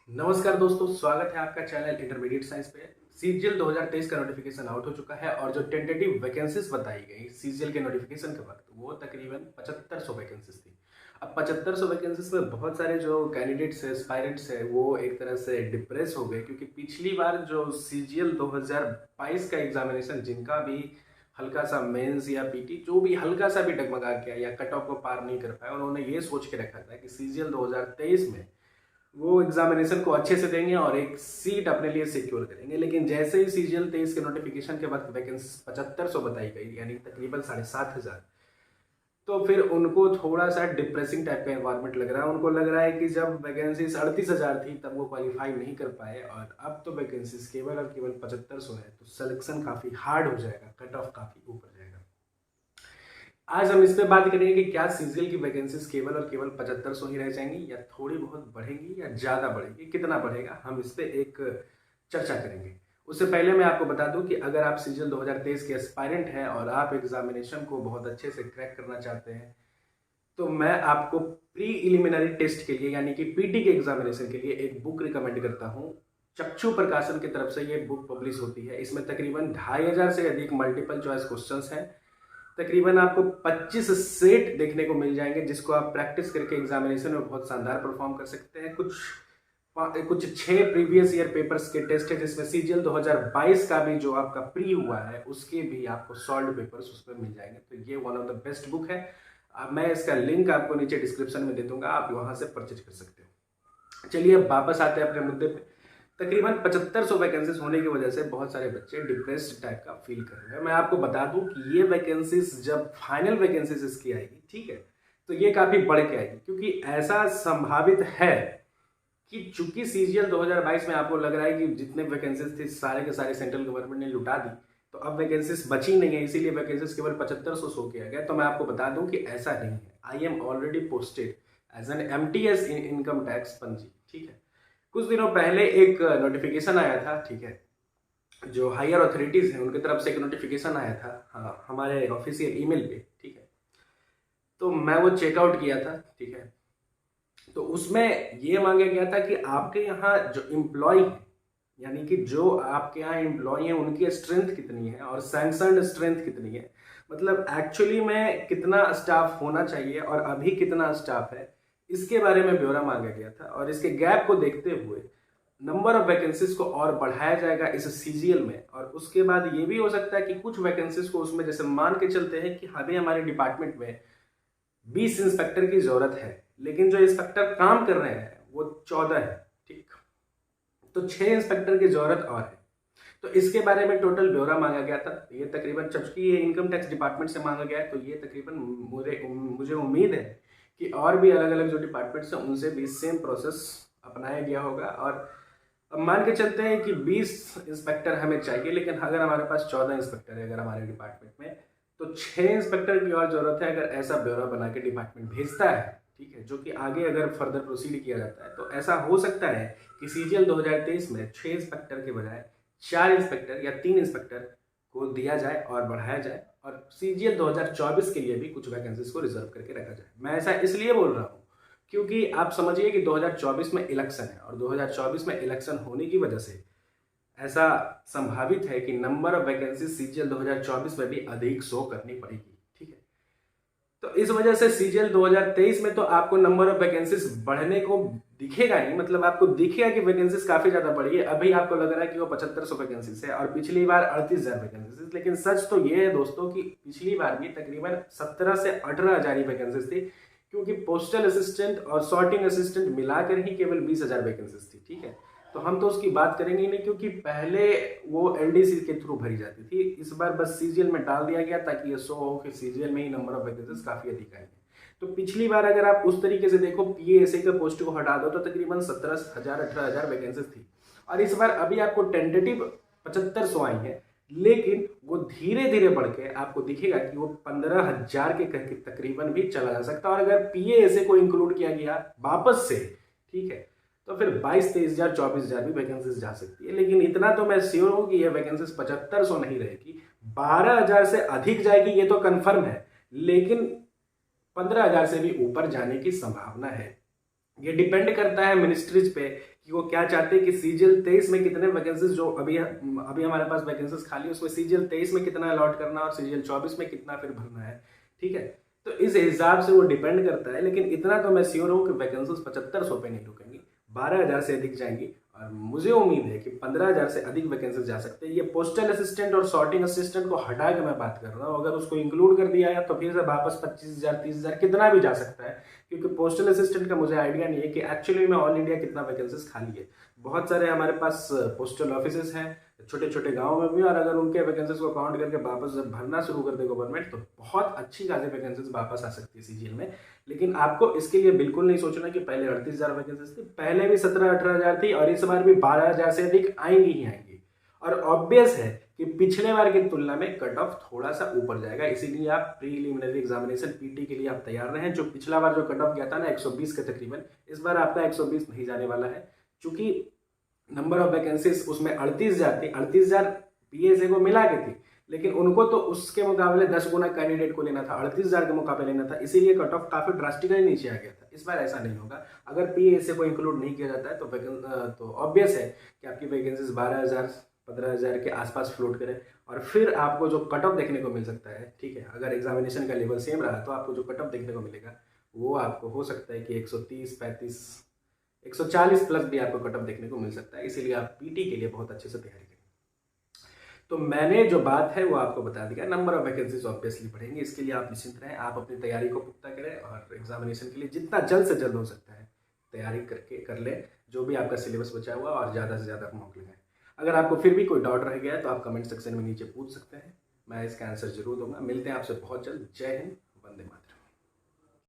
नमस्कार दोस्तों, स्वागत है आपका चैनल इंटरमीडिएट साइंस पे। सीजीएल 2023 का नोटिफिकेशन आउट हो चुका है और जो टेंटेटिव वैकेंसीज बताई गई सीजीएल के नोटिफिकेशन के वक्त वो तकरीबन 7500 वैकेंसीज थी। अब 7500 वैकेंसीज में बहुत सारे जो कैंडिडेट्स है, एस्पायरेंट्स है, वो एक तरह से डिप्रेस हो गए क्योंकि पिछली बार जो सीजीएल 2022 का एग्जामिनेशन जिनका भी हल्का सा मेंस या पीटी जो भी हल्का सा भी डगमगा गया या कट ऑफ को पार नहीं कर पाया, उन्होंने ये सोच के रखा था कि सीजीएल 2023 में वो एग्जामिनेशन को अच्छे से देंगे और एक सीट अपने लिए सिक्योर करेंगे। लेकिन जैसे ही सीजीएल 23 के नोटिफिकेशन के बाद वैकेंसी 7500 बताई गई, यानी तकरीबन 7500, तो फिर उनको थोड़ा सा डिप्रेसिंग टाइप का एनवायरनमेंट लग रहा है। उनको लग रहा है कि जब वैकेंसी 38,000 थी तब वो क्वालिफाई नहीं कर पाए और अब तो वैकेंसीज केवल और केवल 7500 है, तो सिलेक्शन काफ़ी हार्ड हो जाएगा, कट ऑफ काफ़ी ऊपर जाएगा। आज हम इस पे बात करेंगे कि क्या सीजीएल की वैकेंसीज केवल और केवल 7500 ही रह जाएंगी या थोड़ी बहुत बढ़ेंगी या ज़्यादा बढ़ेगी, कितना बढ़ेगा, हम इस पे एक चर्चा करेंगे। उससे पहले मैं आपको बता दूं कि अगर आप सीजीएल 2023 के एस्पायरेंट हैं और आप एग्जामिनेशन को बहुत अच्छे से क्रैक करना चाहते हैं, तो मैं आपको प्री इलिमिनरी टेस्ट के लिए यानी कि पीटी के एग्जामिनेशन के लिए एक बुक रिकमेंड करता हूँ। चक्षु प्रकाशन की तरफ से ये बुक पब्लिश होती है। इसमें तकरीबन 2500 से अधिक मल्टीपल चॉइस क्वेश्चंस हैं। तकरीबन आपको 25 सेट देखने को मिल जाएंगे जिसको आप प्रैक्टिस करके एग्जामिनेशन में बहुत शानदार परफॉर्म कर सकते हैं। कुछ 6 प्रीवियस ईयर पेपर्स के टेस्ट है जिसमें सीजीएल 2022 का भी जो आपका प्री हुआ है उसके भी आपको सॉल्व पेपर्स उसमें मिल जाएंगे। तो ये one of the best book है। अब मैं इसका लिंक आपको नीचे डिस्क्रिप्शन में दे दूंगा, आप वहां से परचेज कर सकते हो। चलिए अब वापस आते हैं अपने मुद्दे पे। तकरीबन 7500 वैकेंसीज होने की वजह से बहुत सारे बच्चे डिप्रेस्ड टाइप का फील कर रहे हैं। मैं आपको बता दूं कि ये वैकेंसीज जब फाइनल वैकेंसीज इसकी आएगी, ठीक है, तो ये काफी बढ़ के आएगी क्योंकि ऐसा संभावित है कि चूंकि सीजीएल 2022 में आपको लग रहा है कि जितने वैकेंसीज थे सारे के सारे सेंट्रल गवर्नमेंट ने लुटा दी, तो अब वैकेंसीज बची नहीं है, इसीलिए वैकेंसीज केवल 7500 शो किया गया। तो मैं आपको बता दूं कि ऐसा नहीं है। I am already posted as an MTS in income tax पंजी, ठीक है। कुछ दिनों पहले एक नोटिफिकेशन आया था, ठीक है, जो हायर अथॉरिटीज हैं उनकी तरफ से एक नोटिफिकेशन आया था, हाँ, हमारे ऑफिशियल ईमेल पे, ठीक है। तो मैं वो चेकआउट किया था, ठीक है। तो उसमें ये मांगा गया था कि आपके यहाँ जो एम्प्लॉय है, यानी कि जो आपके यहाँ एम्प्लॉय हैं उनकी स्ट्रेंथ कितनी है और सैंक्शनड स्ट्रेंथ कितनी है, मतलब एक्चुअली में कितना स्टाफ होना चाहिए और अभी कितना स्टाफ है, इसके बारे में ब्यौरा मांगा गया था। और इसके गैप को देखते हुए नंबर ऑफ वैकेंसीज को और बढ़ाया जाएगा इस सीजीएल में। और उसके बाद ये भी हो सकता है कि कुछ वैकेंसीज को उसमें, जैसे मान के चलते हैं कि अभी हमारे डिपार्टमेंट में 20 इंस्पेक्टर की जरूरत है, लेकिन जो इंस्पेक्टर काम कर रहे हैं वो 14 है, ठीक, तो 6 इंस्पेक्टर की जरूरत और है। तो इसके बारे में टोटल ब्यौरा मांगा गया था। ये तकरीबन, जबकि ये इनकम टैक्स डिपार्टमेंट से मांगा गया है, तो ये तकरीबन मुझे उम्मीद है कि और भी अलग अलग जो डिपार्टमेंट्स हैं उनसे भी सेम प्रोसेस अपनाया गया होगा। और अब मान के चलते हैं कि 20 इंस्पेक्टर हमें चाहिए, लेकिन अगर हमारे पास 14 इंस्पेक्टर है अगर हमारे डिपार्टमेंट में, तो 6 इंस्पेक्टर की और जरूरत है। अगर ऐसा ब्यौरा बना के डिपार्टमेंट भेजता है, ठीक है, जो कि आगे अगर फर्दर प्रोसीड किया जाता है, तो ऐसा हो सकता है कि सीजीएल 2023 में 6 इंस्पेक्टर के बजाय 4 इंस्पेक्टर या 3 इंस्पेक्टर को दिया जाए और बढ़ाया जाए, और सीजीएल 2024 के लिए भी कुछ वैकेंसीज को रिजर्व करके रखा जाए। मैं ऐसा इसलिए बोल रहा हूँ क्योंकि आप समझिए कि 2024 में इलेक्शन है और 2024 में इलेक्शन होने की वजह से ऐसा संभावित है कि नंबर ऑफ वैकेंसी सीजीएल 2024 में भी अधिक शो करनी पड़ेगी, ठीक है। तो इस वजह से सीजीएल 2023 में तो आपको नंबर ऑफ वैकेंसीज बढ़ने को दिखेगा ही, मतलब आपको दिखेगा कि वैकेंसीज काफी ज्यादा बढ़ी है। अभी आपको लग रहा है कि वो 7500 वैकेंसीज है और पिछली बार 38,000 वैकेंसीज, लेकिन सच तो ये है दोस्तों कि पिछली बार भी तकरीबन 17 से 18,000 ही वैकेंसीज थी, क्योंकि पोस्टल असिस्टेंट और सॉर्टिंग असिस्टेंट मिलाकर ही केवल 20,000 वैकेंसीज थी, ठीक है। तो हम तो उसकी बात करेंगे ही नहीं क्योंकि पहले वो एलडीसी के थ्रू भरी जाती थी। इस बार बस सीजीएल में डाल दिया गया ताकि ये शो हो कि सीजीएल में ही नंबर ऑफ वैकेंसीज काफी अधिक आएंगे। तो पिछली बार अगर आप उस तरीके से देखो, पीएएसए का पोस्ट को हटा दो तो तकरीबन 17,000 18,000 वैकेंसीज थी, और इस बार अभी आपको टेंटेटिव 7500 आई है, लेकिन वो धीरे धीरे बढ़ के आपको दिखेगा कि वो 15,000 के तकरीबन भी चला जा सकता है। और अगर पीएएसए को इंक्लूड किया गया वापस से, ठीक है, तो फिर 22-23,000 24,000 भी वैकेंसीज जा सकती है। लेकिन इतना तो मैं श्योर हूं कि यह वैकेंसीज 7500 नहीं रहेगी, 12,000 से अधिक जाएगी, ये तो कंफर्म है, लेकिन 15,000 से भी ऊपर जाने की संभावना है। ये डिपेंड करता है मिनिस्ट्रीज पे कि वो क्या चाहते हैं कि सीजीएल 23 में कितने वैकेंसीज जो अभी हमारे पास वैकेंसीज खाली है उसमें सीजीएल 23 में कितना अलॉट करना और सीजीएल 24 में कितना फिर भरना है, ठीक है। तो इस हिसाब से वो डिपेंड करता है, लेकिन इतना तो मैं श्योर हूँ कि वैकेंसीज 7500 पे नहीं रुकेंगी, 12,000 से अधिक जाएंगी। और मुझे उम्मीद है कि 15,000 से अधिक वैकेंसीज जा सकते हैं। ये पोस्टल असिस्टेंट और सॉर्टिंग असिस्टेंट को हटा के मैं बात कर रहा हूँ, अगर उसको इंक्लूड कर दिया है तो फिर से वापस 25,000 30,000 कितना भी जा सकता है, क्योंकि पोस्टल असिस्टेंट का मुझे आइडिया नहीं है कि एक्चुअली में ऑल इंडिया कितना वैकेंसीज खाली है। बहुत सारे हमारे पास पोस्टल ऑफिसेस हैं छोटे छोटे गाँव में भी, और अगर उनके वैकेंसीज को काउंट करके वापस जब भरना शुरू कर दे गवर्नमेंट तो बहुत अच्छी खासी वैकेंसीज वापस आ सकती है सीजीएल में। लेकिन आपको इसके लिए बिल्कुल नहीं सोचना कि पहले 38,000 वैकेंसीज थी, पहले भी 17-18,000 थी और इस बार भी 12,000 से अधिक आएंगी ही आएंगी। और ऑब्वियस है कि पिछले बार की तुलना में कट ऑफ थोड़ा सा ऊपर जाएगा, इसीलिए आप प्रीलिमिनरी एग्जामिनेशन पीटी के लिए आप तैयार रहें। जो पिछला बार जो कट ऑफ गया था ना 120 के तकरीबन, इस बार आपका 120 नहीं जाने वाला है, क्योंकि नंबर ऑफ वैकेंसीज उसमें 38,000 थी, 38,000 पीएसए को मिला के थी, लेकिन उनको तो उसके मुकाबले 10 गुना कैंडिडेट को लेना था, 38,000 के मुकाबले लेना था, इसीलिए कट ऑफ काफी ड्रास्टिकली नीचे आ गया था। इस बार ऐसा नहीं होगा, अगर पीएसए को इंक्लूड नहीं किया जाता है तो ऑब्वियस है कि आपकी वैकेंसीज 12,000 15,000 के आसपास फ्लोट करें, और फिर आपको जो कट ऑफ देखने को मिल सकता है, ठीक है, अगर एग्जामिनेशन का लेवल सेम रहा तो आपको जो कट ऑफ देखने को मिलेगा वो आपको हो सकता है कि 130 35 140 प्लस भी आपको कट ऑफ देखने को मिल सकता है। इसीलिए आप पीटी के लिए बहुत अच्छे से तैयारी करें। तो मैंने जो बात है वो आपको बता दिया, नंबर ऑफ वैकेंसीज ऑब्वियसली बढ़ेंगे, इसके लिए आप निश्चिंत रहें, आप अपनी तैयारी को पुख्ता करें और एग्जामिनेशन के लिए जितना जल्द से जल्द हो सकता है तैयारी करके कर लें, जो भी आपका सिलेबस बचा हुआ, और ज़्यादा से ज़्यादा मौके लगाएं। अगर आपको फिर भी कोई डाउट रह गया है तो आप कमेंट सेक्शन में नीचे पूछ सकते हैं, मैं इसका आंसर जरूर दूंगा। मिलते हैं आपसे बहुत जल्द। जय हिंद।